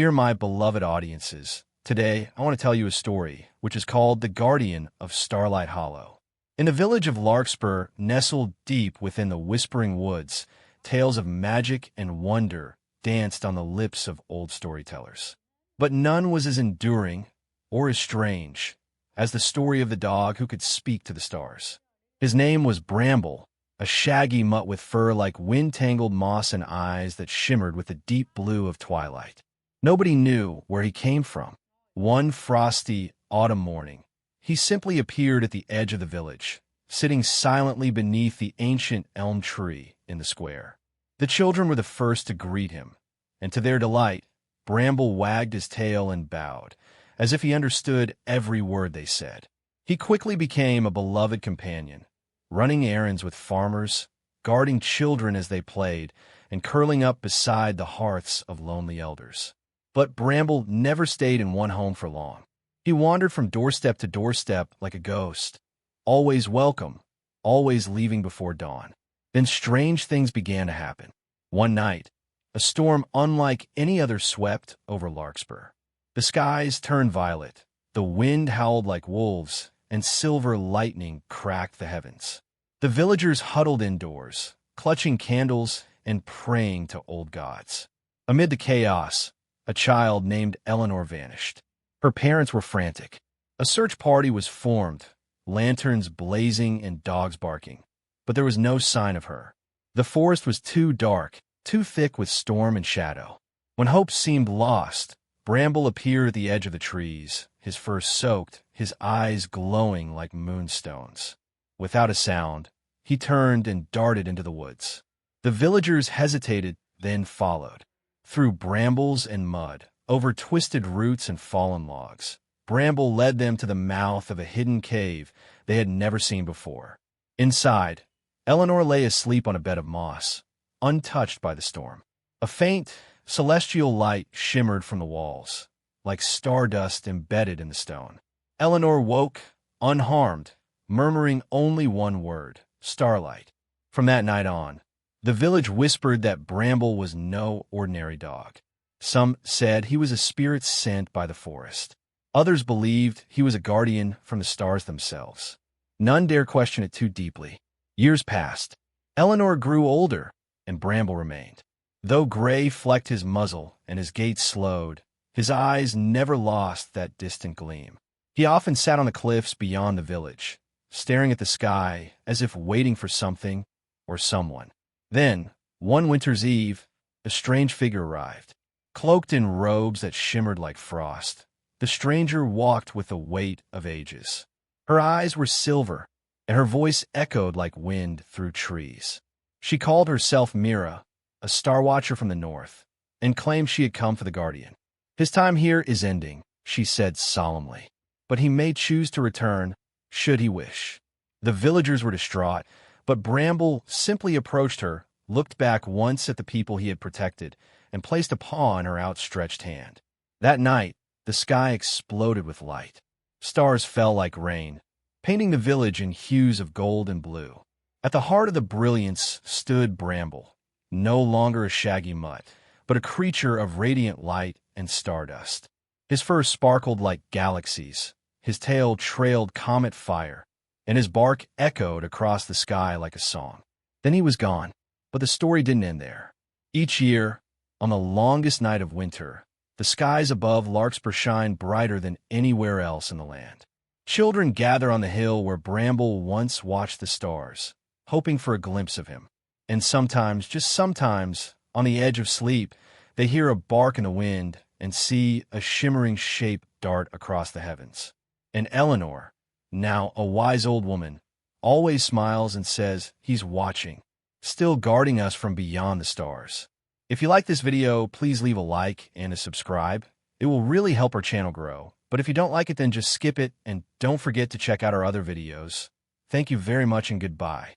Dear my beloved audiences, today I want to tell you a story which is called The Guardian of Starlight Hollow. In the village of Larkspur, nestled deep within the whispering woods, tales of magic and wonder danced on the lips of old storytellers. But none was as enduring or as strange as the story of the dog who could speak to the stars. His name was Bramble, a shaggy mutt with fur like wind-tangled moss and eyes that shimmered with the deep blue of twilight. Nobody knew where he came from. One frosty autumn morning, he simply appeared at the edge of the village, sitting silently beneath the ancient elm tree in the square. The children were the first to greet him, and to their delight, Bramble wagged his tail and bowed, as if he understood every word they said. He quickly became a beloved companion, running errands with farmers, guarding children as they played, and curling up beside the hearths of lonely elders. But Bramble never stayed in one home for long. He wandered from doorstep to doorstep like a ghost, always welcome, always leaving before dawn. Then strange things began to happen. One night, a storm unlike any other swept over Larkspur. The skies turned violet, the wind howled like wolves, and silver lightning cracked the heavens. The villagers huddled indoors, clutching candles and praying to old gods. Amid the chaos, a child named Eleanor vanished. Her parents were frantic. A search party was formed, lanterns blazing and dogs barking. But there was no sign of her. The forest was too dark, too thick with storm and shadow. When hope seemed lost, Bramble appeared at the edge of the trees, his fur soaked, his eyes glowing like moonstones. Without a sound, he turned and darted into the woods. The villagers hesitated, then followed. Through brambles and mud, over twisted roots and fallen logs, Bramble led them to the mouth of a hidden cave they had never seen before. Inside, Eleanor lay asleep on a bed of moss, untouched by the storm. A faint, celestial light shimmered from the walls, like stardust embedded in the stone. Eleanor woke, unharmed, murmuring only one word, Starlight. From that night on, the village whispered that Bramble was no ordinary dog. Some said he was a spirit sent by the forest. Others believed he was a guardian from the stars themselves. None dare question it too deeply. Years passed. Eleanor grew older, and Bramble remained. Though gray flecked his muzzle and his gait slowed, his eyes never lost that distant gleam. He often sat on the cliffs beyond the village, staring at the sky as if waiting for something or someone. Then, one winter's eve, a strange figure arrived. Cloaked in robes that shimmered like frost, the stranger walked with the weight of ages. Her eyes were silver, and her voice echoed like wind through trees. She called herself Mira, a star watcher from the north, and claimed she had come for the guardian. His time here is ending, she said solemnly, but he may choose to return, should he wish. The villagers were distraught, but Bramble simply approached her, looked back once at the people he had protected, and placed a paw in her outstretched hand. That night, the sky exploded with light. Stars fell like rain, painting the village in hues of gold and blue. At the heart of the brilliance stood Bramble, no longer a shaggy mutt, but a creature of radiant light and stardust. His fur sparkled like galaxies, his tail trailed comet fire, and his bark echoed across the sky like a song. Then he was gone, but the story didn't end there. Each year, on the longest night of winter, the skies above Larkspur shine brighter than anywhere else in the land. Children gather on the hill where Bramble once watched the stars, hoping for a glimpse of him. And sometimes, just sometimes, on the edge of sleep, they hear a bark in the wind and see a shimmering shape dart across the heavens. And Eleanor, now a wise old woman, always smiles and says he's watching, still guarding us from beyond the stars. If you like this video, please leave a like and a subscribe. It will really help our channel grow. But if you don't like it, then just skip it and don't forget to check out our other videos. Thank you very much and goodbye.